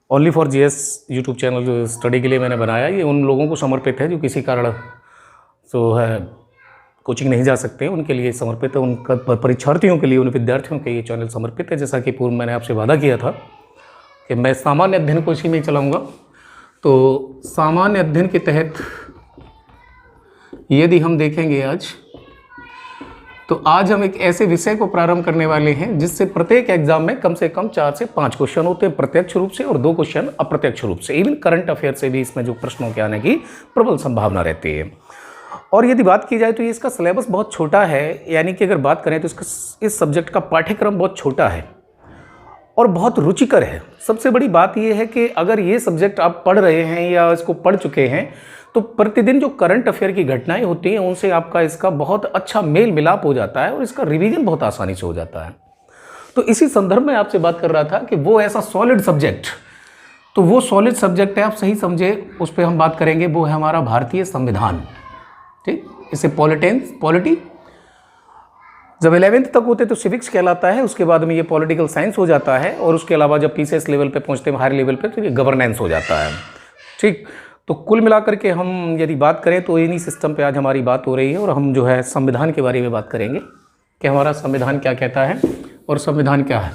Only for GS YouTube channel जो study के लिए मैंने बनाया, ये उन लोगों को समर्पित है जो किसी कारण जो है कोचिंग नहीं जा सकते, उनके लिए समर्पित है। उनका परीक्षार्थियों के लिए, उन विद्यार्थियों के ये चैनल समर्पित है। जैसा कि पूर्व मैंने आपसे वादा किया था कि मैं सामान्य अध्ययन को इसी में चलाऊँगा। तो सामान्य अध्ययन के तहत यदि हम देखेंगे तो आज हम एक ऐसे विषय को प्रारंभ करने वाले हैं जिससे प्रत्येक एग्जाम में कम से कम 4 से 5 क्वेश्चन होते हैं प्रत्यक्ष रूप से और 2 क्वेश्चन अप्रत्यक्ष रूप से। इवन करंट अफेयर से भी इसमें जो प्रश्नों के आने की प्रबल संभावना रहती है। और यदि बात की जाए तो ये इसका सिलेबस बहुत छोटा है, यानी कि अगर बात करें तो इसका इस सब्जेक्ट का पाठ्यक्रम बहुत छोटा है और बहुत रुचिकर है। सबसे बड़ी बात यह है कि अगर ये सब्जेक्ट आप पढ़ रहे हैं या इसको पढ़ चुके हैं तो प्रतिदिन जो करंट अफेयर की घटनाएं होती हैं उनसे आपका इसका बहुत अच्छा मेल मिलाप हो जाता है और इसका रिवीजन बहुत आसानी से हो जाता है। तो इसी संदर्भ में आपसे बात कर रहा था कि वो ऐसा सॉलिड सब्जेक्ट, तो वो सॉलिड सब्जेक्ट है, आप सही समझे, उस पर हम बात करेंगे, वो है हमारा भारतीय संविधान। ठीक, इसे पॉलिटी जब 11th तक होते तो सिविक्स कहलाता है, उसके बाद में ये पॉलिटिकल साइंस हो जाता है और उसके अलावा जब पीसीएस लेवल पे पहुंचते हैं, हायर लेवल पे, तो ये गवर्नेंस हो जाता है। ठीक, तो कुल मिलाकर के हम यदि बात करें तो इन्हीं सिस्टम पे आज हमारी बात हो रही है और हम जो है संविधान के बारे में बात करेंगे कि हमारा संविधान क्या कहता है और संविधान क्या है।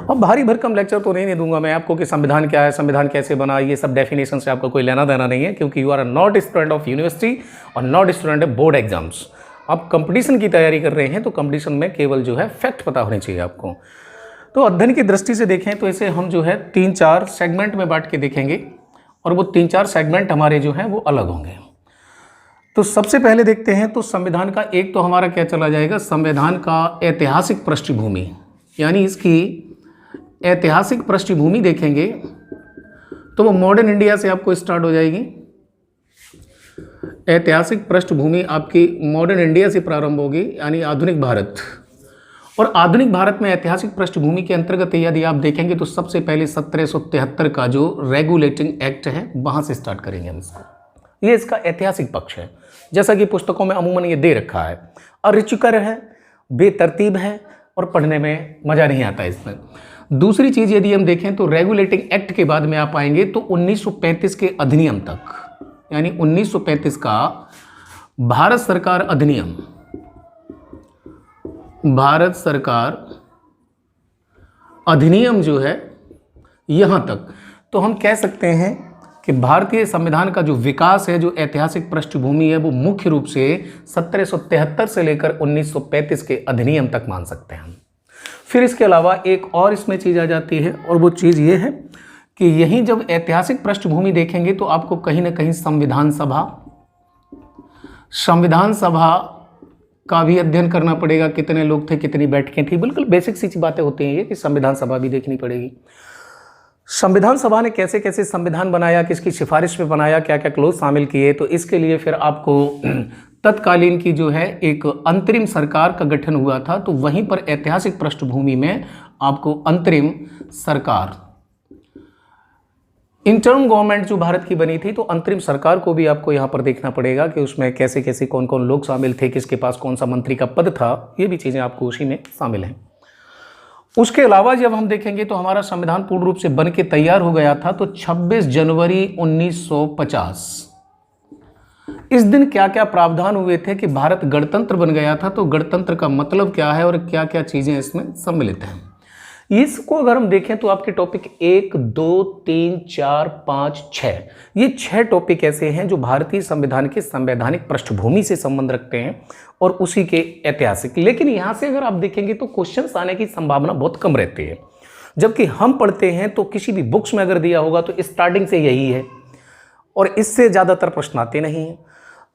अब भारी भरकम लेक्चर तो नहीं दूंगा मैं आपको कि संविधान क्या है, संविधान कैसे बना, ये सब डेफिनेशन से आपका कोई लेना देना नहीं है, क्योंकि you are not student of university और not student of board exams. आप कंपटीशन की तैयारी कर रहे हैं तो कंपटीशन में केवल जो है फैक्ट पता होने चाहिए आपको। तो अध्ययन की दृष्टि से देखें तो इसे हम जो है 3-4 सेगमेंट में बांट के देखेंगे और वो 3-4 सेगमेंट हमारे जो हैं वो अलग होंगे। तो सबसे पहले देखते हैं तो संविधान का एक तो हमारा क्या चला जाएगा, संविधान का ऐतिहासिक पृष्ठभूमि, यानी इसकी ऐतिहासिक पृष्ठभूमि देखेंगे तो वो मॉडर्न इंडिया से आपको स्टार्ट हो जाएगी। ऐतिहासिक पृष्ठभूमि आपकी मॉडर्न इंडिया से प्रारंभ होगी, यानी आधुनिक भारत। और आधुनिक भारत में ऐतिहासिक पृष्ठभूमि के अंतर्गत यदि आप देखेंगे तो सबसे पहले 1773 का जो रेगुलेटिंग एक्ट है वहाँ से स्टार्ट करेंगे हम इसको। ये इसका ऐतिहासिक पक्ष है, जैसा कि पुस्तकों में अमूमन ये दे रखा है। अरुचिकर है, बेतरतीब है और पढ़ने में मज़ा नहीं आता इसमें। दूसरी चीज़ यदि हम देखें तो रेगुलेटिंग एक्ट के बाद में आप आएंगे तो 1935 के अधिनियम तक, यानी 1935 का भारत सरकार अधिनियम, भारत सरकार अधिनियम जो है यहाँ तक, तो हम कह सकते हैं कि भारतीय संविधान का जो विकास है, जो ऐतिहासिक पृष्ठभूमि है, वो मुख्य रूप से 1773 से लेकर 1935 के अधिनियम तक मान सकते हैं हम। फिर इसके अलावा एक और इसमें चीज़ आ जाती है और वो चीज़ ये है कि यहीं जब ऐतिहासिक पृष्ठभूमि देखेंगे तो आपको कहीं ना कहीं संविधान सभा का भी अध्ययन करना पड़ेगा। कितने लोग थे, कितनी बैठकें थी, बिल्कुल बेसिक सी बातें होती हैं ये कि संविधान सभा भी देखनी पड़ेगी। संविधान सभा ने कैसे कैसे संविधान बनाया, किसकी सिफारिश पे बनाया, क्या क्या क्लोज शामिल किए, तो इसके लिए फिर आपको तत्कालीन की जो है एक अंतरिम सरकार का गठन हुआ था। तो वहीं पर ऐतिहासिक पृष्ठभूमि में आपको अंतरिम सरकार, इंटर्म गवर्नमेंट जो भारत की बनी थी, तो अंतरिम सरकार को भी आपको यहाँ पर देखना पड़ेगा कि उसमें कैसे कैसे कौन कौन लोग शामिल थे, किसके पास कौन सा मंत्री का पद था, ये भी चीज़ें आपको उसी में शामिल हैं। उसके अलावा जब हम देखेंगे तो हमारा संविधान पूर्ण रूप से बन के तैयार हो गया था तो 26 जनवरी 1950, इस दिन क्या क्या प्रावधान हुए थे कि भारत गणतंत्र बन गया था। तो गणतंत्र का मतलब क्या है और क्या क्या चीज़ें इसमें सम्मिलित हैं, इसको अगर हम देखें तो आपके टॉपिक 1, 2, 3, 4, 5, 6, ये 6 टॉपिक ऐसे हैं जो भारतीय संविधान के संवैधानिक पृष्ठभूमि से संबंध रखते हैं और उसी के ऐतिहासिक। लेकिन यहाँ से अगर आप देखेंगे तो क्वेश्चंस आने की संभावना बहुत कम रहती है, जबकि हम पढ़ते हैं तो किसी भी बुक्स में अगर दिया होगा तो स्टार्टिंग से यही है और इससे ज़्यादातर प्रश्न आते नहीं हैं।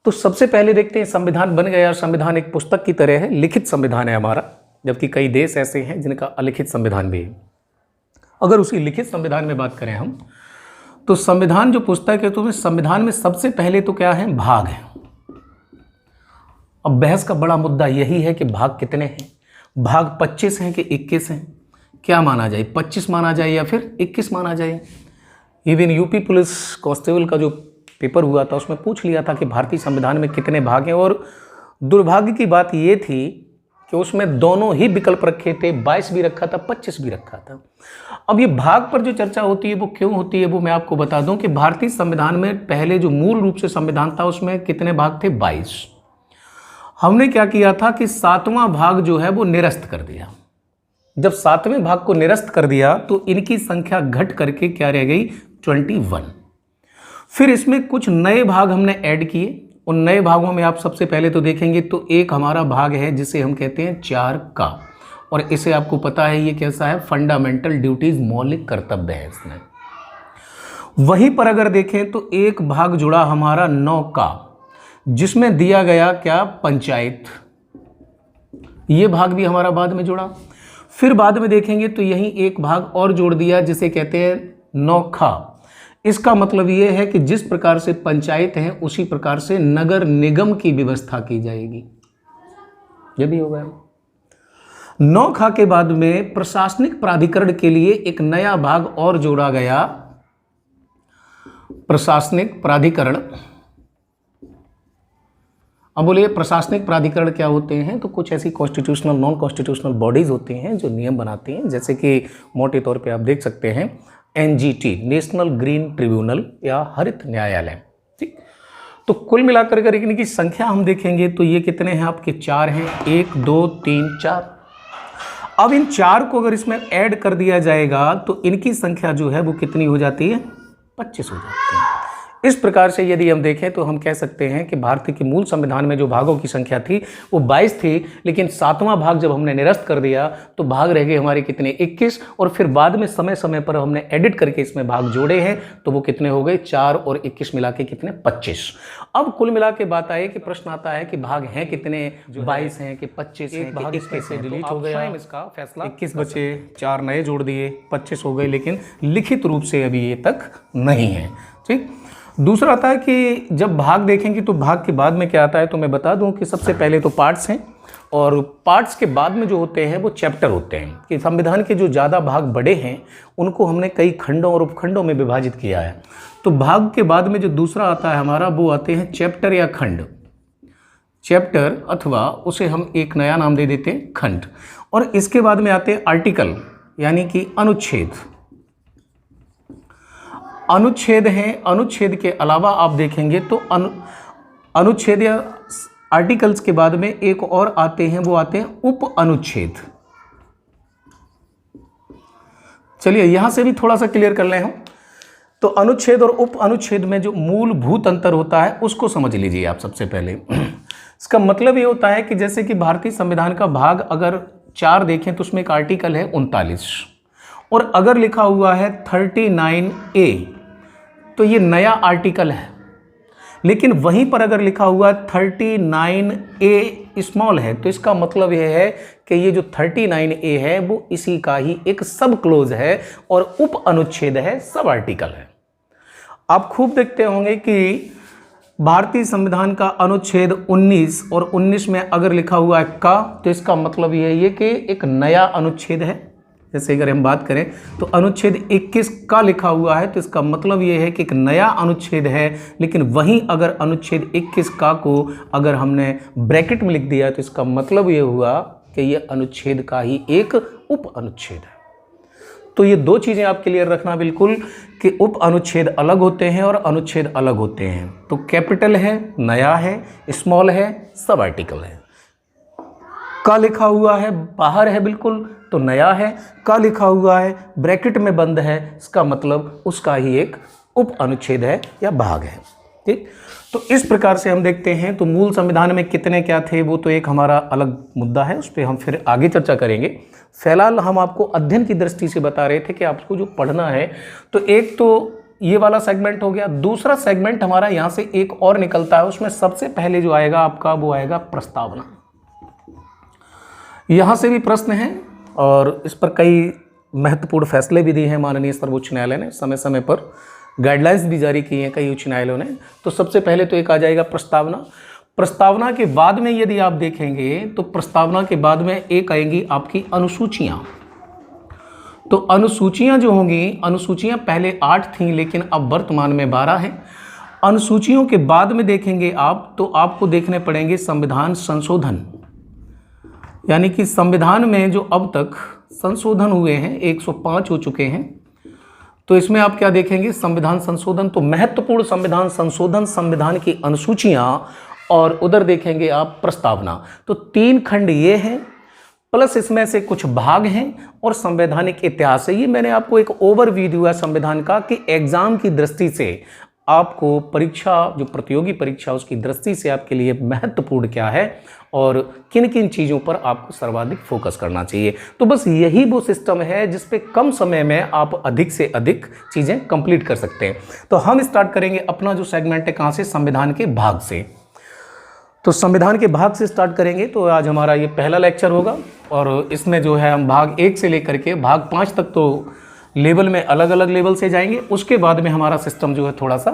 तो सबसे पहले देखते हैं संविधान बन गया। संविधान एक पुस्तक की तरह है, लिखित संविधान है हमारा, जबकि कई देश ऐसे हैं जिनका अलिखित संविधान भी है। अगर उसी लिखित संविधान में बात करें हम तो संविधान जो पुस्तक है तो संविधान में सबसे पहले तो क्या है, भाग है। अब बहस का बड़ा मुद्दा यही है कि भाग कितने हैं, भाग 25 हैं कि 21 हैं, क्या माना जाए, 25 माना जाए या फिर 21 माना जाए। इवन यूपी पुलिस कांस्टेबल का जो पेपर हुआ था उसमें पूछ लिया था कि भारतीय संविधान में कितने भाग हैं, और दुर्भाग्य की बात ये थी कि उसमें दोनों ही विकल्प रखे थे, 22 भी रखा था, 25 भी रखा था। अब ये भाग पर जो चर्चा होती है वो क्यों होती है वो मैं आपको बता दूं कि भारतीय संविधान में पहले जो मूल रूप से संविधान था उसमें कितने भाग थे? 22। हमने क्या किया था कि 7वां भाग जो है वो निरस्त कर दिया। जब 7वें भाग को निरस्त कर दिया तो इनकी संख्या घट करके क्या रह गई? 21। फिर इसमें कुछ नए भाग हमने ऐड किए। उन नए भागों में आप सबसे पहले तो देखेंगे तो एक हमारा भाग है जिसे हम कहते हैं 4 का, और इसे आपको पता है ये कैसा है? फंडामेंटल ड्यूटीज, मौलिक कर्तव्य है इसमें। वहीं पर अगर देखें तो एक भाग जुड़ा हमारा 9 का, जिसमें दिया गया क्या? पंचायत। ये भाग भी हमारा बाद में जुड़ा। फिर बाद में देखेंगे तो यहीं एक भाग और जोड़ दिया जिसे कहते हैं 9 खा। इसका मतलब ये है कि जिस प्रकार से पंचायत है उसी प्रकार से नगर निगम की व्यवस्था की जाएगी। ये भी हो गया। 9 खा के बाद में प्रशासनिक प्राधिकरण के लिए एक नया भाग और जोड़ा गया, प्रशासनिक प्राधिकरण। अब बोलिए प्रशासनिक प्राधिकरण क्या होते हैं? तो कुछ ऐसी कॉन्स्टिट्यूशनल, नॉन कॉन्स्टिट्यूशनल बॉडीज होती हैं जो नियम बनाती हैं, जैसे कि मोटे तौर पे आप देख सकते हैं NGT, नेशनल ग्रीन ट्रिब्यूनल या हरित न्यायालय। ठीक, तो कुल मिलाकर अगर इनकी संख्या हम देखेंगे तो ये कितने हैं आपके? 4 हैं। 1 2 3 4। अब इन 4 को अगर इसमें ऐड कर दिया जाएगा तो इनकी संख्या जो है वो कितनी हो जाती है? 25 हो जाती है। इस प्रकार से यदि हम देखें तो हम कह सकते हैं कि भारत के मूल संविधान में जो भागों की संख्या थी वो 22 थी, लेकिन 7वां भाग जब हमने निरस्त कर दिया तो भाग रह गए हमारे कितने? 21। और फिर बाद में समय समय पर हमने एडिट करके इसमें भाग जोड़े हैं तो वो कितने हो गए? 4 और 21 मिला के कितने? 25। अब कुल मिला के बात आई कि प्रश्न आता है कि भाग हैं कितने? 22 हैं कि 25 हैं? भाग इसमें से डिलीट हो गया, इसका फैसला 21 बचे, 4 नए जोड़ दिए, 25 हो गए, लेकिन लिखित रूप से अभी ये तक नहीं है। ठीक। दूसरा आता है कि जब भाग देखेंगे तो भाग के बाद में क्या आता है, तो मैं बता दूं कि सबसे पहले तो पार्ट्स हैं, और पार्ट्स के बाद में जो होते हैं वो चैप्टर होते हैं। कि संविधान के जो ज़्यादा भाग बड़े हैं उनको हमने कई खंडों और उपखंडों में विभाजित किया है। तो भाग के बाद में जो दूसरा आता है हमारा वो आते हैं चैप्टर या खंड। चैप्टर अथवा उसे हम एक नया नाम दे देते हैं खंड। और इसके बाद में आते हैं आर्टिकल यानी कि अनुच्छेद। अनुच्छेद हैं, अनुच्छेद के अलावा आप देखेंगे तो अनुच्छेद या आर्टिकल्स के बाद में एक और आते हैं, वो आते हैं उप अनुच्छेद। चलिए यहां से भी थोड़ा सा क्लियर कर लें हम। तो अनुच्छेद और उप अनुच्छेद में जो मूलभूत अंतर होता है उसको समझ लीजिए आप सबसे पहले। इसका मतलब ये होता है कि जैसे कि भारतीय संविधान का भाग अगर 4 देखें तो उसमें एक आर्टिकल है 39, और अगर लिखा हुआ है 39A तो ये नया आर्टिकल है। लेकिन वहीं पर अगर लिखा हुआ 39A स्मॉल है तो इसका मतलब यह है कि ये जो 39A है वो इसी का ही एक सब क्लोज है, और उप अनुच्छेद है, सब आर्टिकल है। आप खूब देखते होंगे कि भारतीय संविधान का अनुच्छेद 19 और 19 में अगर लिखा हुआ है का तो इसका मतलब यह है कि एक नया अनुच्छेद है। जैसे अगर हम बात करें तो अनुच्छेद 21 का लिखा हुआ है तो इसका मतलब ये है कि एक नया अनुच्छेद है। लेकिन वहीं अगर अनुच्छेद 21 का को अगर हमने ब्रैकेट में लिख दिया तो इसका मतलब ये हुआ कि ये अनुच्छेद का ही एक उप अनुच्छेद है। तो ये 2 चीज़ें आप क्लियर रखना बिल्कुल कि उप अनुच्छेद अलग होते हैं और अनुच्छेद अलग होते हैं। तो कैपिटल है, नया है, स्मॉल है, सब आर्टिकल है। का लिखा हुआ है बाहर है बिल्कुल तो नया है, का लिखा हुआ है ब्रैकेट में बंद है, इसका मतलब उसका ही एक उप अनुच्छेद है या भाग है। ठीक, तो इस प्रकार से हम देखते हैं। तो मूल संविधान में कितने क्या थे वो तो एक हमारा अलग मुद्दा है, उस पर हम फिर आगे चर्चा करेंगे। फिलहाल हम आपको अध्ययन की दृष्टि से बता रहे थे कि आपको जो पढ़ना है, तो एक तो ये वाला सेगमेंट हो गया। दूसरा सेगमेंट हमारा यहाँ से एक और निकलता है, उसमें सबसे पहले जो आएगा आपका वो आएगा प्रस्तावना। यहाँ से भी प्रश्न हैं और इस पर कई महत्वपूर्ण फैसले भी दिए हैं माननीय सर्वोच्च न्यायालय ने, समय समय पर गाइडलाइंस भी जारी की हैं कई उच्च न्यायालयों ने। तो सबसे पहले तो एक आ जाएगा प्रस्तावना। प्रस्तावना के बाद में यदि आप देखेंगे तो प्रस्तावना के बाद में एक आएंगी आपकी अनुसूचियाँ। तो अनुसूचियाँ जो होंगी, अनुसूचियाँ पहले 8 थीं लेकिन अब वर्तमान में 12 हैं। अनुसूचियों के बाद में देखेंगे आप तो आपको देखने पड़ेंगे संविधान संशोधन। यानी कि संविधान में जो अब तक संशोधन हुए हैं 105 हो चुके हैं। तो इसमें आप क्या देखेंगे, संविधान संशोधन, तो महत्वपूर्ण संविधान संशोधन, संविधान की अनुसूचियां, और उधर देखेंगे आप प्रस्तावना। तो 3 खंड ये हैं, प्लस इसमें से कुछ भाग हैं और संवैधानिक इतिहास है। ये मैंने आपको एक ओवरव्यू दिया संविधान का कि एग्जाम की दृष्टि से आपको परीक्षा, जो प्रतियोगी परीक्षा, उसकी दृष्टि से आपके लिए महत्वपूर्ण क्या है और किन किन चीज़ों पर आपको सर्वाधिक फोकस करना चाहिए। तो बस यही वो सिस्टम है जिस पे कम समय में आप अधिक से अधिक चीज़ें कंप्लीट कर सकते हैं। तो हम स्टार्ट करेंगे अपना जो सेगमेंट है कहाँ से, संविधान के भाग से। तो संविधान के भाग से स्टार्ट करेंगे। तो आज हमारा ये पहला लेक्चर होगा और इसमें जो है हम भाग 1 से लेकर के भाग 5 तक तो लेवल में अलग अलग लेवल से जाएंगे। उसके बाद में हमारा सिस्टम जो है थोड़ा सा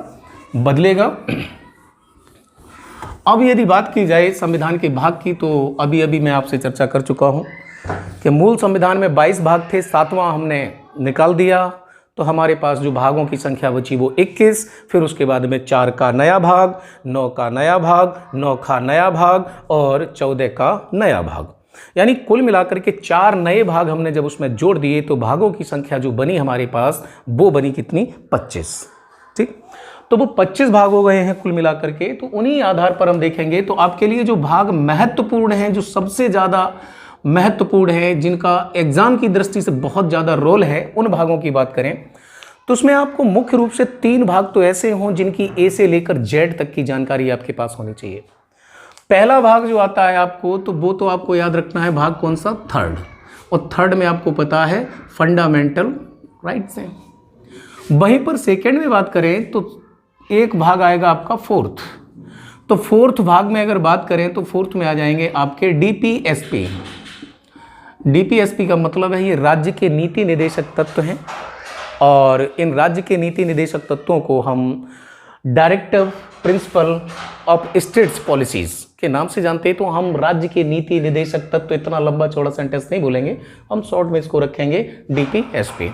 बदलेगा। अब यदि बात की जाए संविधान के भाग की, तो अभी अभी मैं आपसे चर्चा कर चुका हूं कि मूल संविधान में 22 भाग थे, 7वां हमने निकाल दिया, तो हमारे पास जो भागों की संख्या बची वो 21। फिर उसके बाद में 4 का नया भाग, 9 का नया भाग, 9 का नया भाग और 14 का नया भाग, यानी कुल मिलाकर के 4 नए भाग हमने जब उसमें जोड़ दिए तो भागों की संख्या जो बनी हमारे पास वो बनी कितनी, 25। ठीक, तो वो 25 भाग हो गए हैं कुल मिलाकर के। तो उन्हीं आधार पर हम देखेंगे। तो आपके लिए जो भाग महत्वपूर्ण हैं, जो सबसे ज़्यादा महत्वपूर्ण है, जिनका एग्जाम की दृष्टि से बहुत ज़्यादा रोल है, उन भागों की बात करें तो उसमें आपको मुख्य रूप से 3 भाग तो ऐसे हों जिनकी ए से लेकर जेड तक की जानकारी आपके पास होनी चाहिए। पहला भाग जो आता है आपको, तो वो तो आपको याद रखना है, भाग कौन सा, थर्ड। और थर्ड में आपको पता है फंडामेंटल राइट्स हैं। वहीं पर सेकेंड में बात करें तो एक भाग आएगा आपका फोर्थ। तो फोर्थ भाग में अगर बात करें तो फोर्थ में आ जाएंगे आपके डीपीएसपी। डीपीएसपी का मतलब है ये राज्य के नीति निदेशक तत्व हैं और इन राज्य के नीति निदेशक तत्वों को हम directive principle of states policies के नाम से जानते हैं। तो हम राज्य के नीति निदेशक तत्व, इतना लंबा चौड़ा सेंटेंस नहीं बोलेंगे, हम शॉर्ट में इसको रखेंगे डीपीएसपी।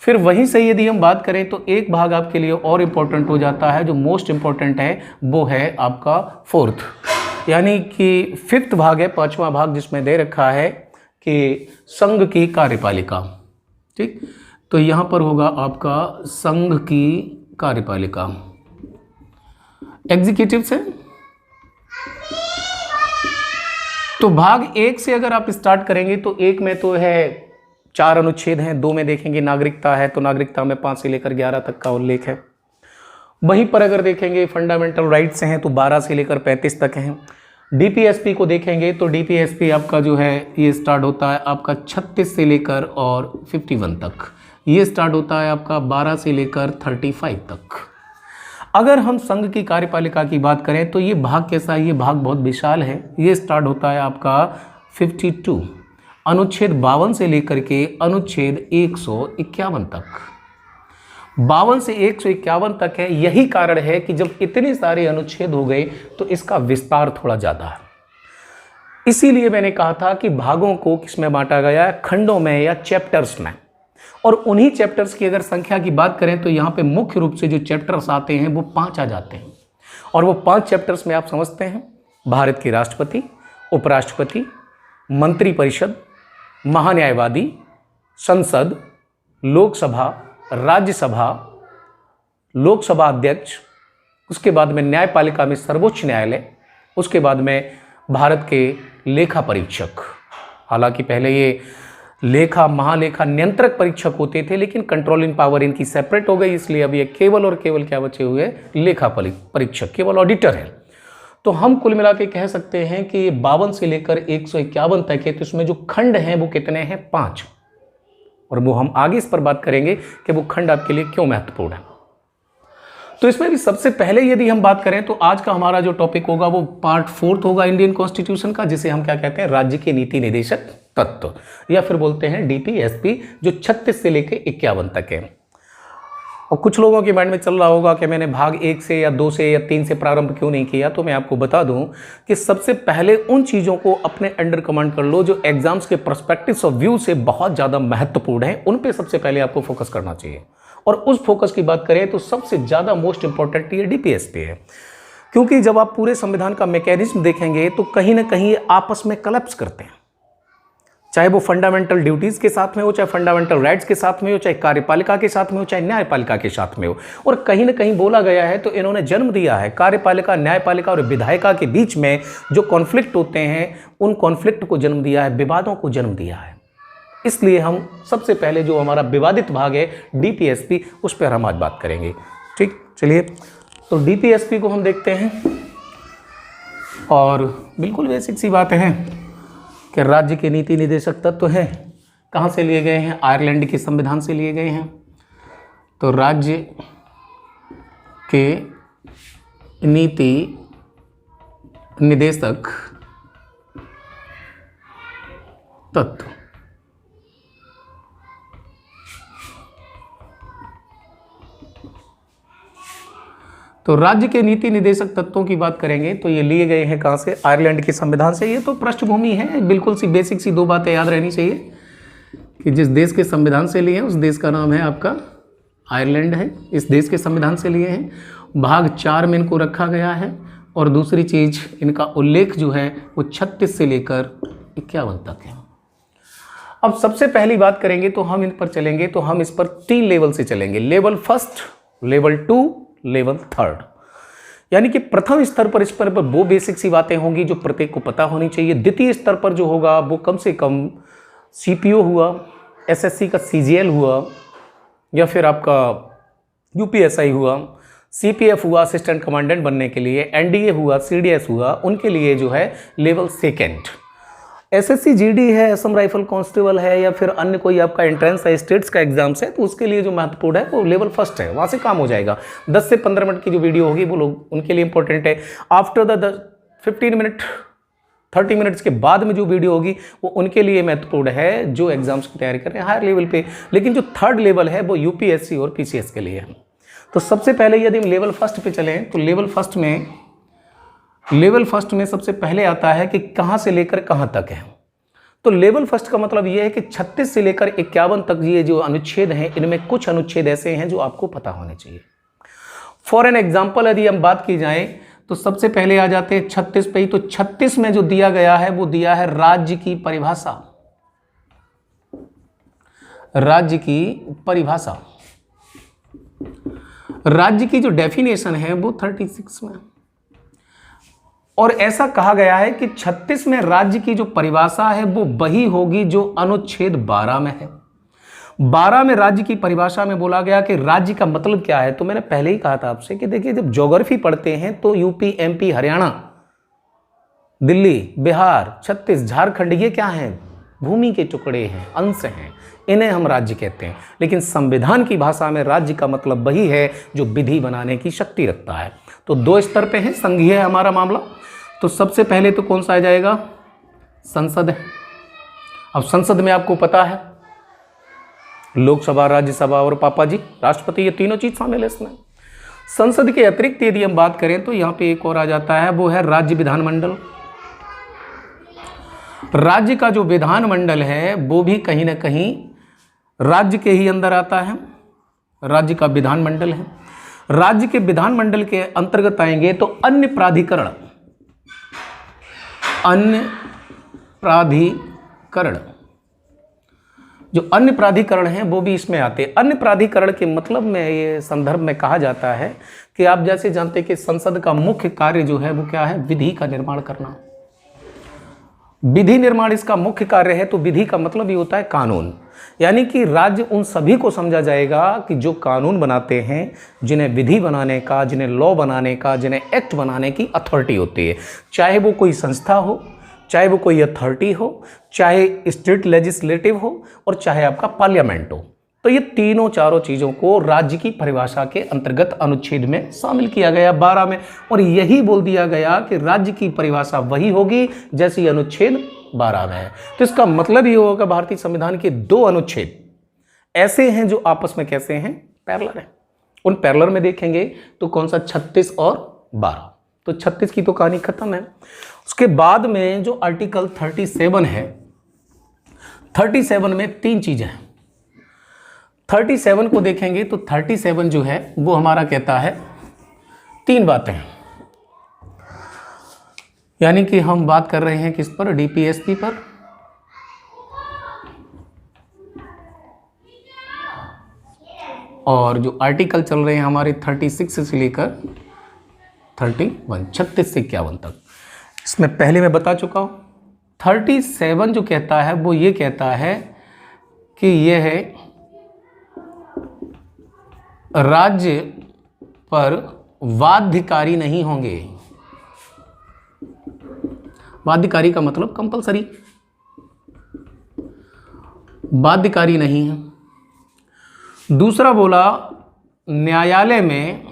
फिर वहीं से यदि हम बात करें तो एक भाग आपके लिए और इम्पोर्टेंट हो जाता है, जो मोस्ट इम्पोर्टेंट है वो है आपका फोर्थ, यानी कि 5th भाग है, 5वां भाग, जिसमें दे रखा है कि संघ की कार्यपालिका। ठीक, तो यहाँ पर होगा आपका संघ की कार्यपालिका, एग्जीक्यूटिव से। तो भाग 1 से अगर आप स्टार्ट करेंगे तो 1 में तो है 4 अनुच्छेद हैं, 2 में देखेंगे नागरिकता है, तो नागरिकता में 5 से लेकर 11 तक का उल्लेख है। वहीं पर अगर देखेंगे फंडामेंटल राइट्स हैं तो 12 से लेकर 35 तक हैं। डीपीएसपी को देखेंगे तो डीपीएसपी आपका जो है ये स्टार्ट होता है आपका 36 से लेकर और 51 तक, ये स्टार्ट होता है आपका 12 से लेकर 35 तक। अगर हम संघ की कार्यपालिका की बात करें तो ये भाग कैसा है, ये भाग बहुत विशाल है। ये स्टार्ट होता है आपका 52, अनुच्छेद 52 से लेकर के अनुच्छेद 151 तक। 52 से 151 तक है। यही कारण है कि जब इतने सारे अनुच्छेद हो गए तो इसका विस्तार थोड़ा ज़्यादा है। इसीलिए मैंने कहा था कि भागों को किसमें बांटा गया है, खंडों में या चैप्टर्स में। और उन्हीं चैप्टर्स की अगर संख्या की बात करें तो यहाँ पे मुख्य रूप से जो चैप्टर्स आते हैं वो 5 आ जाते हैं। और वो 5 चैप्टर्स में आप समझते हैं भारत के राष्ट्रपति, उपराष्ट्रपति, मंत्रिपरिषद, महान्यायवादी, संसद, लोकसभा, राज्यसभा, लोकसभा अध्यक्ष, उसके बाद में न्यायपालिका में सर्वोच्च न्यायालय, उसके बाद में भारत के लेखा परीक्षक। हालांकि पहले ये लेखा महालेखा नियंत्रक परीक्षक होते थे, लेकिन कंट्रोलिंग पावर इनकी सेपरेट हो गई, इसलिए अब ये केवल और केवल क्या बचे हुए, लेखा परीक्षक, केवल ऑडिटर है। तो हम कुल मिला के कह सकते हैं कि 52 से लेकर 151 तक है। तो इसमें जो खंड हैं वो कितने हैं, 5। और वो हम आगे इस पर बात करेंगे कि वो खंड आपके लिए क्यों महत्वपूर्ण है। तो इसमें भी सबसे पहले यदि हम बात करें तो आज का हमारा जो टॉपिक होगा वो पार्ट 4 होगा इंडियन कॉन्स्टिट्यूशन का, जिसे हम क्या कहते हैं, राज्य के नीति निदेशक तत्व, या फिर बोलते हैं डीपीएसपी, जो 36 से लेकर 51 तक है। और कुछ लोगों के माइंड में चल रहा होगा कि मैंने भाग 1 से या 2 से या 3 से प्रारंभ क्यों नहीं किया। तो मैं आपको बता दूं कि सबसे पहले उन चीज़ों को अपने अंडर कमांड कर लो जो एग्जाम्स के पर्सपेक्टिव ऑफ व्यू से बहुत ज़्यादा महत्वपूर्ण है, उन पे सबसे पहले आपको फोकस करना चाहिए। और उस फोकस की बात करें तो सबसे ज़्यादा मोस्ट इंपॉर्टेंट ये डीपीएसपी है, क्योंकि जब आप पूरे संविधान का मैकेनिज्म देखेंगे तो कहीं ना कहीं आपस में कलैप्स करते हैं। चाहे वो फंडामेंटल ड्यूटीज़ के साथ में हो, चाहे फंडामेंटल राइट्स के साथ में हो, चाहे कार्यपालिका के साथ में हो, चाहे न्यायपालिका के साथ में हो। और कहीं ना कहीं बोला गया है तो इन्होंने जन्म दिया है, कार्यपालिका, न्यायपालिका और विधायिका के बीच में जो कॉन्फ्लिक्ट होते हैं उन कॉन्फ्लिक्ट को जन्म दिया है, विवादों को जन्म दिया है। इसलिए हम सबसे पहले जो हमारा विवादित भाग है DPSP, उस पर हम आज बात करेंगे। ठीक, चलिए तो DPSP को हम देखते हैं। और बिल्कुल बेसिक सी बातें हैं कि राज्य के नीति निदेशक तत्व हैं, कहाँ से लिए गए हैं? आयरलैंड के संविधान से लिए गए हैं। तो राज्य के नीति निदेशक तत्व, तो राज्य के नीति निदेशक तत्वों की बात करेंगे तो ये लिए गए हैं कहाँ से? आयरलैंड के संविधान से। ये तो पृष्ठभूमि है, बिल्कुल सी बेसिक सी दो बातें याद रहनी चाहिए कि जिस देश के संविधान से लिए हैं उस देश का नाम है आपका आयरलैंड है। इस देश के संविधान से लिए हैं, भाग 4 में इनको रखा गया है। और दूसरी चीज़, इनका उल्लेख जो है वो 36 से लेकर 51 तक है। अब सबसे पहली बात करेंगे तो हम इन पर चलेंगे, तो हम इस पर 3 लेवल से चलेंगे, लेवल 1, लेवल 2, लेवल 3। यानी कि प्रथम स्तर पर इस पर वो बेसिक सी बातें होंगी जो प्रत्येक को पता होनी चाहिए। द्वितीय स्तर पर जो होगा वो कम से कम CPO हुआ, SSC का CGL हुआ, या फिर आपका UPSI हुआ, CPF हुआ असिस्टेंट कमांडेंट बनने के लिए, NDA हुआ, CDS हुआ, उनके लिए जो है लेवल 2। SSC GD है, असम राइफल कांस्टेबल है, या फिर अन्य कोई आपका एंट्रेंस है, स्टेट्स का एग्जाम्स है, तो उसके लिए जो महत्वपूर्ण है वो लेवल 1 है, वहाँ से काम हो जाएगा। 10 से 15 मिनट की जो वीडियो होगी वो लोग उनके लिए इंपॉर्टेंट है। आफ्टर द 15 मिनट 30 मिनट्स के बाद में जो वीडियो होगी वो उनके लिए महत्वपूर्ण है जो एग्जाम्स की तैयारी कर रहे हैं हायर लेवल पे। लेकिन जो 3rd लेवल है वो UPSC और PCS के लिए है। तो सबसे पहले यदि हम लेवल 1 पे चलें तो लेवल फर्स्ट में सबसे पहले आता है कि कहाँ से लेकर कहाँ तक है। तो लेवल 1 का मतलब ये है कि 36 से लेकर 51 तक ये जो अनुच्छेद हैं, इनमें कुछ अनुच्छेद ऐसे हैं जो आपको पता होने चाहिए। फॉर एन एग्जाम्पल यदि हम बात की जाए तो सबसे पहले आ जाते हैं 36 पे ही। तो 36 में जो दिया गया है वो दिया है राज्य की परिभाषा। राज्य की परिभाषा, राज्य की जो डेफिनेशन है वो 36 में। और ऐसा कहा गया है कि 36 में राज्य की जो परिभाषा है वो वही होगी जो अनुच्छेद 12 में है। 12 में राज्य की परिभाषा में बोला गया कि राज्य का मतलब क्या है। तो मैंने पहले ही कहा था आपसे कि देखिए, जब ज्योग्राफी पढ़ते हैं तो यूपी, MP, हरियाणा, दिल्ली, बिहार, छत्तीस, झारखंड, ये क्या हैं? भूमि के टुकड़े हैं, अंश हैं, इन्हें हम राज्य कहते हैं। लेकिन संविधान की भाषा में राज्य का मतलब वही है जो विधि बनाने की शक्ति रखता है। तो 2 स्तर पे है, संघीय है हमारा मामला। तो सबसे पहले तो कौन सा आ जाएगा? संसद है। अब संसद में आपको पता है लोकसभा, राज्यसभा और पापा जी राष्ट्रपति, ये तीनों चीज शामिल है इसमें। संसद के अतिरिक्त यदि हम बात करें तो यहाँ पे एक और आ जाता है, वो है राज्य विधानमंडल। राज्य का जो विधानमंडल है वो भी कहीं ना कहीं राज्य के ही अंदर आता है, राज्य का विधानमंडल है। राज्य के विधानमंडल के अंतर्गत आएंगे तो अन्य प्राधिकरण, जो अन्य प्राधिकरण हैं वो भी इसमें आते हैं। अन्य प्राधिकरण के मतलब में ये संदर्भ में कहा जाता है कि आप जैसे जानते हैं कि संसद का मुख्य कार्य जो है वो क्या है? विधि का निर्माण करना। विधि निर्माण इसका मुख्य कार्य है। तो विधि का मतलब ये होता है कानून, यानी कि राज्य उन सभी को समझा जाएगा कि जो कानून बनाते हैं, जिन्हें विधि बनाने का, जिन्हें लॉ बनाने का, जिन्हें एक्ट बनाने की अथॉरिटी होती है। चाहे वो कोई संस्था हो, चाहे वो कोई अथॉरिटी हो, चाहे स्टेट लेजिस्लेटिव हो, और चाहे आपका पार्लियामेंट हो। तो ये तीनों चारों चीज़ों को राज्य की परिभाषा के अंतर्गत अनुच्छेद में शामिल किया गया 12 में। और यही बोल दिया गया कि राज्य की परिभाषा वही होगी जैसी अनुच्छेद 12 में है। तो इसका मतलब ये होगा भारतीय संविधान के 2 अनुच्छेद ऐसे हैं जो आपस में कैसे हैं? पैरेलल है। उन पैरेलल में देखेंगे तो कौन सा? 36 और 12। तो 36 की तो कहानी खत्म है। उसके बाद में जो आर्टिकल 37 है, 37 में 3 चीजें हैं। 37 को देखेंगे तो 37 जो है वो हमारा कहता है 3 बातें हैं। यानी कि हम बात कर रहे हैं किस पर? DPSP पर, और जो आर्टिकल चल रहे हैं हमारे 36 से लेकर 31, 36 से 51 तक, इसमें पहले मैं बता चुका हूँ। 37 जो कहता है वो ये कहता है कि यह है राज्य पर बाध्यकारी नहीं होंगे। बाध्यकारी का मतलब कंपलसरी, बाध्यकारी नहीं है। दूसरा बोला न्यायालय में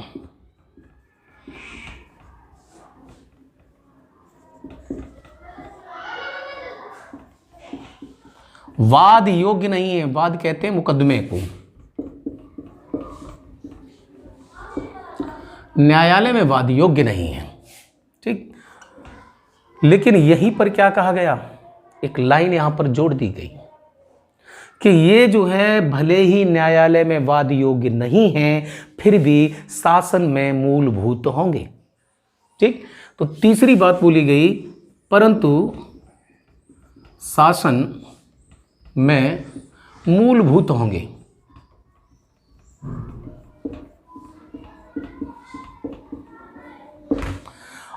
वाद योग्य नहीं है। वाद कहते हैं मुकदमे को। न्यायालय में वाद योग्य नहीं है, ठीक। लेकिन यहीं पर क्या कहा गया, एक लाइन यहां पर जोड़ दी गई कि ये जो है भले ही न्यायालय में वाद योग्य नहीं है, फिर भी शासन में मूलभूत होंगे, ठीक। तो तीसरी बात बोली गई, परंतु शासन में मूलभूत होंगे।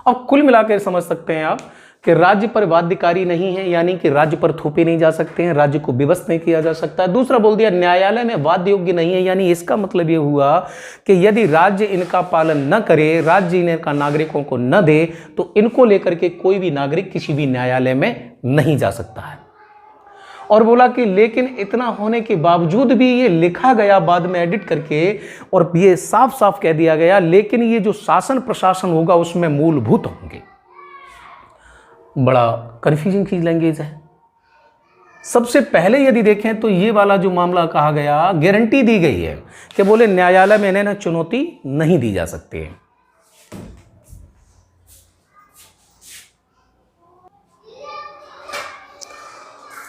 अब कुल मिलाकर समझ सकते हैं आप कि राज्य पर बाध्यकारी नहीं है, यानी कि राज्य पर थोपे नहीं जा सकते हैं, राज्य को विवश नहीं किया जा सकता। दूसरा बोल दिया न्यायालय में वाद योग्य नहीं है, यानी इसका मतलब ये हुआ कि यदि राज्य इनका पालन न करे, राज्य इनका नागरिकों को न दे, तो इनको लेकर के कोई भी नागरिक किसी भी न्यायालय में नहीं जा सकता है। और बोला कि लेकिन इतना होने के बावजूद भी ये लिखा गया बाद में एडिट करके, और ये साफ साफ कह दिया गया, लेकिन ये जो शासन प्रशासन होगा उसमें मूलभूत होंगे। बड़ा कंफ्यूजिंग चीज लैंग्वेज है। सबसे पहले यदि देखें तो ये वाला जो मामला कहा गया, गारंटी दी गई है कि बोले न्यायालय में इन्हें चुनौती नहीं दी जा सकती है।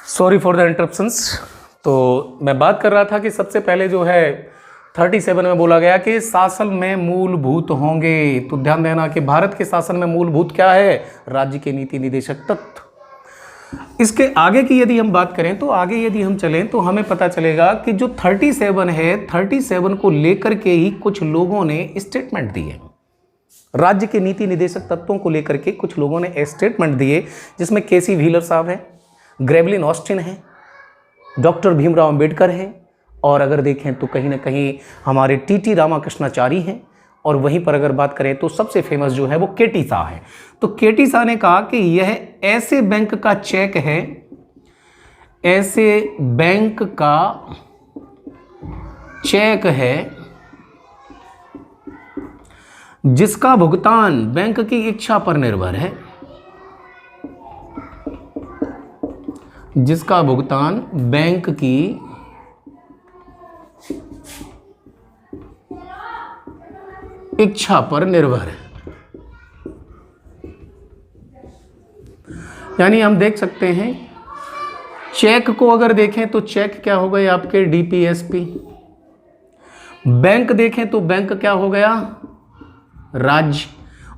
Sorry for the interruptions. तो मैं बात कर रहा था कि सबसे पहले जो है 37 में बोला गया कि शासन में मूलभूत होंगे। तो ध्यान देना कि भारत के शासन में मूलभूत क्या है, राज्य के नीति निदेशक तत्व। इसके आगे की यदि हम बात करें तो आगे यदि हम चलें तो हमें पता चलेगा कि जो 37 है, 37 को लेकर के ही कुछ लोगों ने स्टेटमेंट दिए। राज्य के नीति निदेशक तत्वों को लेकर के कुछ लोगों ने स्टेटमेंट दिए, जिसमें केसी व्हीलर साहब हैं, ग्रेवलिन ऑस्टिन है, डॉक्टर भीमराव अंबेडकर हैं, और अगर देखें तो कहीं ना कहीं हमारे टीटी रामाकृष्णाचारी हैं, और वहीं पर अगर बात करें तो सबसे फेमस जो है वो केटी शाह है। तो केटी शाह ने कहा कि यह ऐसे बैंक का चेक है, ऐसे बैंक का चेक है जिसका भुगतान बैंक की इच्छा पर निर्भर है, जिसका भुगतान बैंक की इच्छा पर निर्भर है। यानी हम देख सकते हैं चेक को अगर देखें तो चेक क्या हो गए आपके डीपीएसपी, बैंक देखें तो बैंक क्या हो गया राज्य।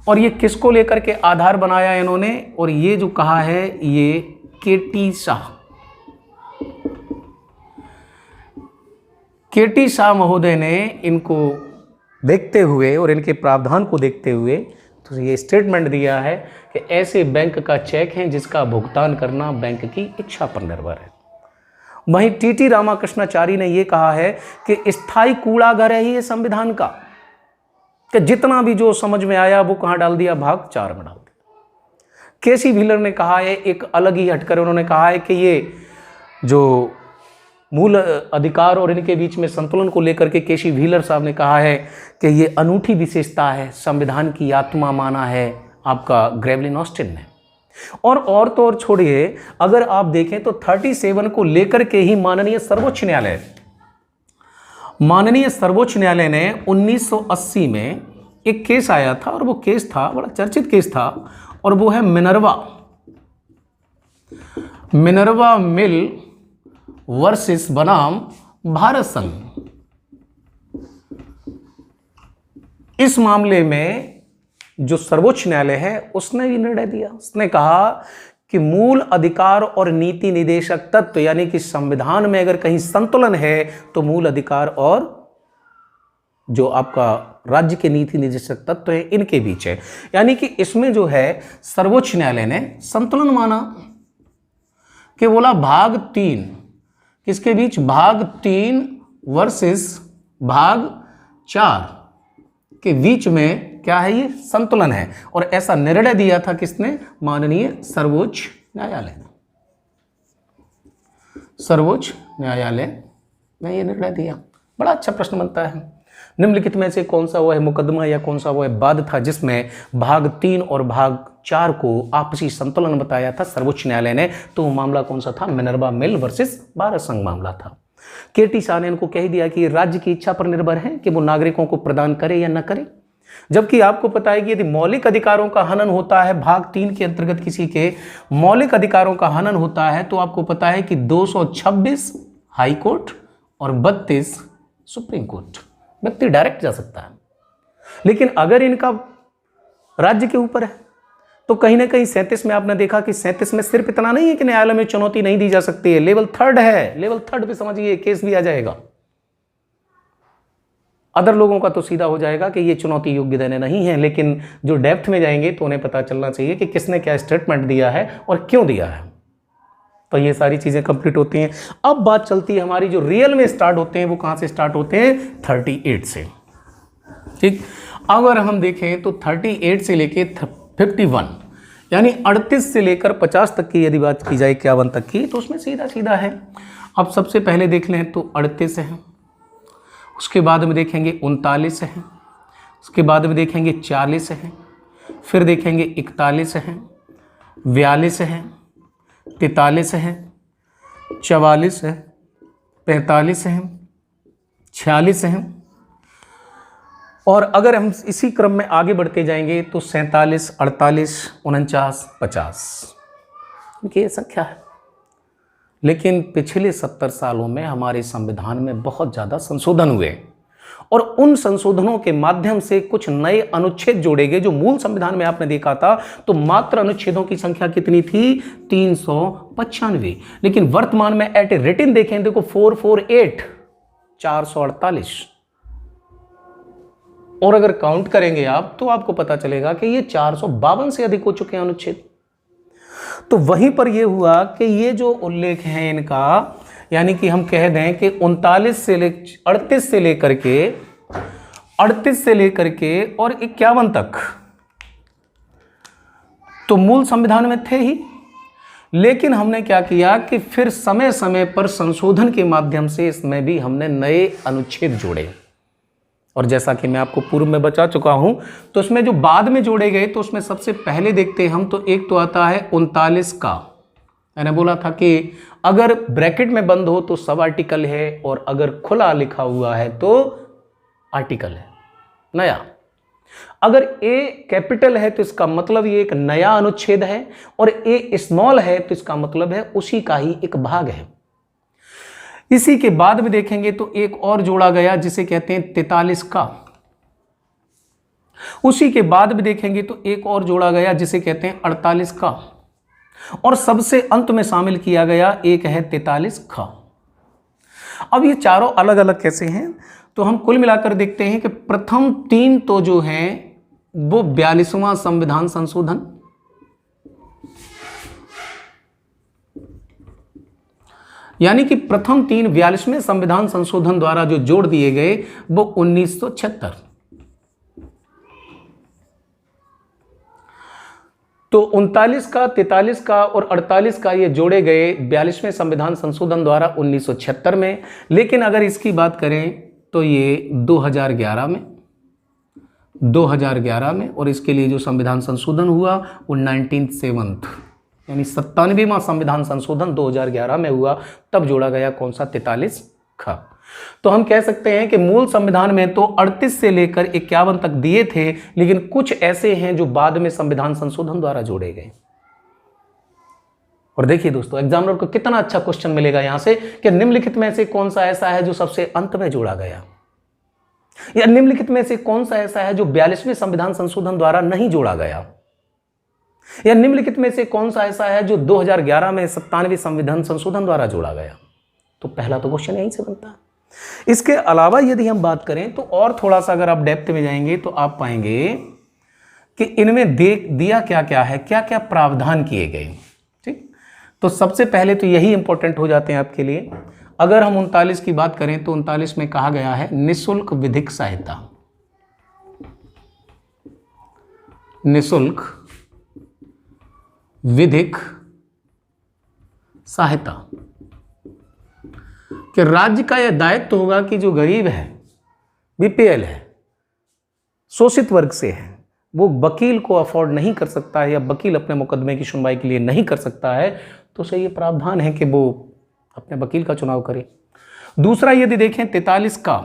और ये किसको लेकर के आधार बनाया इन्होंने, और ये जो कहा है ये केटी शाह, केटी शाह महोदय ने इनको देखते हुए और इनके प्रावधान को देखते हुए तो ये स्टेटमेंट दिया है कि ऐसे बैंक का चेक है जिसका भुगतान करना बैंक की इच्छा पर निर्भर है। वहीं टीटी रामाकृष्णाचारी ने यह कहा है कि स्थायी कूड़ाघर है ये संविधान का, कि जितना भी जो समझ में आया वो कहाँ डाल दिया, भाग 4 में डाल दिया। केसी व्हीलर ने कहा है एक अलग ही हटकर, उन्होंने कहा है कि ये जो मूल अधिकार और इनके बीच में संतुलन को लेकर के केसी व्हीलर साहब ने कहा है कि ये अनूठी विशेषता है, संविधान की आत्मा माना है आपका ग्रेवलिन ऑस्टिन ने। और तो और छोड़िए, अगर आप देखें तो 37 को लेकर के ही माननीय सर्वोच्च न्यायालय ने 1980 में एक केस आया था, और वो केस था बड़ा चर्चित केस था, और वो है मिनर्वा मिल वर्सेस बनाम भारत संघ। इस मामले में जो सर्वोच्च न्यायालय है उसने भी निर्णय दिया। उसने कहा कि मूल अधिकार और नीति निदेशक तत्व, यानी कि संविधान में अगर कहीं संतुलन है तो मूल अधिकार और जो आपका राज्य के नीति निर्देशक तत्व है इनके बीच है। यानी कि इसमें जो है सर्वोच्च न्यायालय ने संतुलन माना कि बोला भाग 3 किसके बीच, भाग 3 वर्सेस भाग 4 के बीच में क्या है, ये संतुलन है। और ऐसा निर्णय दिया था किसने, माननीय सर्वोच्च न्यायालय ने। सर्वोच्च न्यायालय ने ये निर्णय दिया। बड़ा अच्छा प्रश्न बनता है, निम्नलिखित में से कौन सा वो है मुकदमा या कौन सा वो है वाद था जिसमें भाग 3 और भाग 4 को आपसी संतुलन बताया था सर्वोच्च न्यायालय ने। तो वो मामला कौन सा था, मिनर्वा मिल वर्सेस भारत संघ मामला था। केटी शाह ने इनको कह दिया कि राज्य की इच्छा पर निर्भर है कि वो नागरिकों को प्रदान करे या न करे। जबकि आपको पता है कि यदि मौलिक अधिकारों का हनन होता है, भाग 3 के अंतर्गत किसी के मौलिक अधिकारों का हनन होता है, तो आपको पता है कि 226 हाई कोर्ट और 32 सुप्रीम कोर्ट, व्यक्ति डायरेक्ट जा सकता है। लेकिन अगर इनका राज्य के ऊपर है तो कहीं ना कहीं 37 में आपने देखा कि 37 में सिर्फ इतना नहीं है कि न्यायालय में चुनौती नहीं दी जा सकती है, लेवल 3 है, लेवल 3 पे समझिए केस भी आ जाएगा। अदर लोगों का तो सीधा हो जाएगा कि ये चुनौती योग्य देने नहीं है, लेकिन जो डेप्थ में जाएंगे तो उन्हें पता चलना चाहिए कि किसने क्या स्टेटमेंट दिया है और क्यों दिया है। तो ये सारी चीजें कंप्लीट होती हैं। अब बात चलती है हमारी जो रियल में स्टार्ट होते हैं, वो कहां से स्टार्ट होते हैं, 38 से। ठीक, अगर हम देखें तो 38 से लेके 51 यानी 38 से लेकर 50 तक की यदि बात की जाए 51 तक की, तो उसमें सीधा सीधा है। अब सबसे पहले देख लें तो 38 है, उसके बाद में देखेंगे 39 है, उसके बाद में देखेंगे 40 है, फिर देखेंगे 41 है, 42 है, 43 है, 44 है, 45 है, 46 है, और अगर हम इसी क्रम में आगे बढ़ते जाएंगे तो 47, 48, 49, 50 ये संख्या है। लेकिन पिछले 70 सालों में हमारे संविधान में बहुत ज़्यादा संशोधन हुए और उन संशोधनों के माध्यम से कुछ नए अनुच्छेद जोड़े गए। जो मूल संविधान में आपने देखा था तो मात्र अनुच्छेदों की संख्या कितनी थी, 395, लेकिन वर्तमान में एट ए रिटन देखें देखो 448, 448, और अगर काउंट करेंगे आप तो आपको पता चलेगा कि ये 452 से अधिक हो चुके हैं अनुच्छेद। तो वहीं पर यह हुआ कि ये जो उल्लेख है इनका, यानी कि हम कह दें कि 38 से लेकर के और 51 तक तो मूल संविधान में थे ही, लेकिन हमने क्या किया कि फिर समय समय पर संशोधन के माध्यम से इसमें भी हमने नए अनुच्छेद जोड़े। और जैसा कि मैं आपको पूर्व में बता चुका हूं, तो उसमें जो बाद में जोड़े गए तो उसमें सबसे पहले देखते हैं हम, तो एक तो आता है 39 का। मैंने बोला था कि अगर ब्रैकेट में बंद हो तो सब आर्टिकल है और अगर खुला लिखा हुआ है तो आर्टिकल है नया। अगर ए कैपिटल है तो इसका मतलब ये एक नया अनुच्छेद है, और ए स्मॉल है तो इसका मतलब है उसी का ही एक भाग है। इसी के बाद में देखेंगे तो एक और जोड़ा गया जिसे कहते हैं 43 का। उसी के बाद में देखेंगे तो एक और जोड़ा गया जिसे कहते हैं 48 का, और सबसे अंत में शामिल किया गया एक है 43 का। अब ये चारों अलग अलग कैसे हैं, तो हम कुल मिलाकर देखते हैं कि प्रथम 3 तो जो हैं वो 42वां संविधान संशोधन, यानी कि प्रथम 3 42वें संविधान संशोधन द्वारा जो जोड़ दिए गए वो 1976। तो 39 का, 43 का और 48 का ये जोड़े गए 42वें संविधान संशोधन द्वारा 1976 में। लेकिन अगर इसकी बात करें तो ये 2011 में, और इसके लिए जो संविधान संशोधन हुआ वो 1997 यानी 97वां संविधान संशोधन 2011 में हुआ, तब जोड़ा गया कौन सा, 43 का। तो हम कह सकते हैं कि मूल संविधान में तो 38 से लेकर 51 तक दिए थे, लेकिन कुछ ऐसे हैं जो बाद में संविधान संशोधन द्वारा जोड़े गए। और देखिए दोस्तों, एग्जामिनर को कितना अच्छा क्वेश्चन मिलेगा यहां से कि निम्नलिखित में से कौन सा ऐसा है जो सबसे अंत में जोड़ा गया, या निम्नलिखित में से कौन सा ऐसा है जो 42वें संविधान संशोधन द्वारा नहीं जोड़ा गया, या निम्नलिखित में से कौन सा ऐसा है जो 2011 में 97वें संविधान संशोधन द्वारा जोड़ा गया। तो पहला तो क्वेश्चन यहीं से बनता है। इसके अलावा यदि हम बात करें तो और थोड़ा सा अगर आप डेप्थ में जाएंगे तो आप पाएंगे कि इनमें दिया क्या क्या है, क्या क्या प्रावधान किए गए। ठीक, तो सबसे पहले तो यही इंपॉर्टेंट हो जाते हैं आपके लिए। अगर हम 39 की बात करें तो 39 में कहा गया है निःशुल्क विधिक सहायता, निःशुल्क विधिक सहायता, कि राज्य का यह दायित्व होगा कि जो गरीब है, बीपीएल है, शोषित वर्ग से है, वो वकील को अफोर्ड नहीं कर सकता है या वकील अपने मुकदमे की सुनवाई के लिए नहीं कर सकता है, तो उसे ये प्रावधान है कि वो अपने वकील का चुनाव करे। दूसरा यदि देखें 43 का,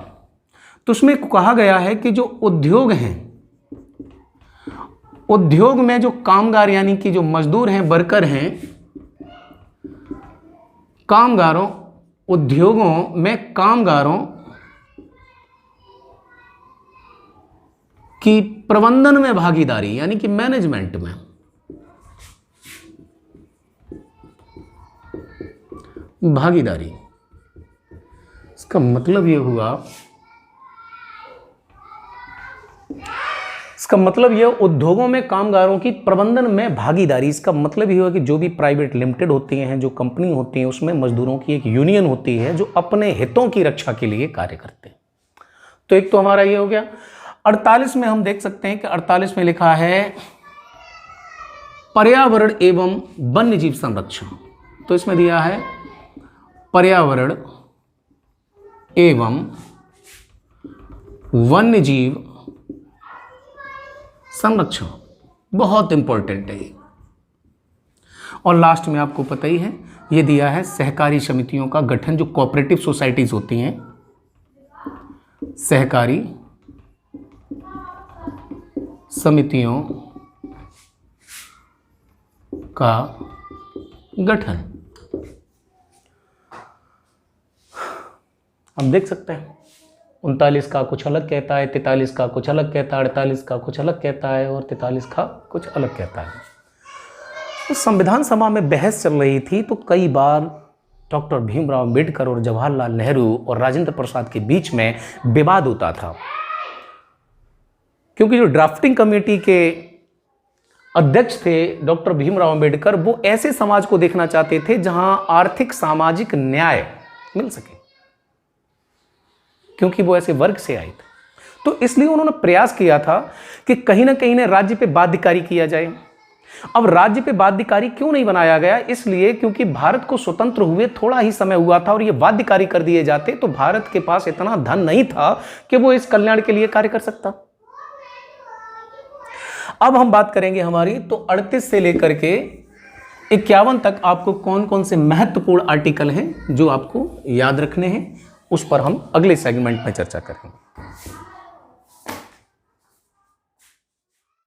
तो उसमें कहा गया है कि जो उद्योग हैं, उद्योग में जो कामगार यानी कि जो मजदूर हैं, वर्कर हैं, कामगारों, उद्योगों में कामगारों की प्रबंधन में भागीदारी यानी कि मैनेजमेंट में भागीदारी, इसका मतलब ये हुआ, इसका मतलब यह उद्योगों में कामगारों की प्रबंधन में भागीदारी, इसका मतलब ये हुआ कि जो भी प्राइवेट लिमिटेड होती हैं, जो कंपनी होती हैं, उसमें मजदूरों की एक यूनियन होती है जो अपने हितों की रक्षा के लिए कार्य करते हैं। तो एक तो हमारा ये हो गया। 48 में हम देख सकते हैं कि 48 में लिखा है पर्यावरण एवं वन्य जीव संरक्षण। तो इसमें दिया है पर्यावरण एवं वन्य जीव संरक्षण, बहुत इंपॉर्टेंट है ये। और लास्ट में आपको पता ही है ये दिया है सहकारी समितियों का गठन, जो कोऑपरेटिव सोसाइटीज होती हैं, सहकारी समितियों का गठन। हम देख सकते हैं 39 का कुछ अलग कहता है, 43 का कुछ अलग कहता है, 48 का कुछ अलग कहता है और 43 का कुछ अलग कहता है। तो संविधान सभा में बहस चल रही थी तो कई बार डॉक्टर भीमराव अंबेडकर और जवाहरलाल नेहरू और राजेंद्र प्रसाद के बीच में विवाद होता था, क्योंकि जो ड्राफ्टिंग कमेटी के अध्यक्ष थे डॉक्टर भीमराव अंबेडकर, वो ऐसे समाज को देखना चाहते थे जहां आर्थिक सामाजिक न्याय मिल सके, क्योंकि वो ऐसे वर्ग से आए थे। तो इसलिए उन्होंने प्रयास किया था कि कहीं ना कहीं राज्य पे बाध्यकारी किया जाए। अब राज्य पे बाध्यकारी क्यों नहीं बनाया गया? इसलिए क्योंकि भारत को स्वतंत्र हुए थोड़ा ही समय हुआ था और ये बाध्यकारी कर दिए जाते तो भारत के पास इतना धन नहीं था कि वो इस कल्याण के लिए कार्य कर सकता। अब हम बात करेंगे हमारी, तो 38 से लेकर के 51 तक आपको कौन कौन से महत्वपूर्ण आर्टिकल हैं जो आपको याद रखने हैं, उस पर हम अगले सेगमेंट में चर्चा करेंगे।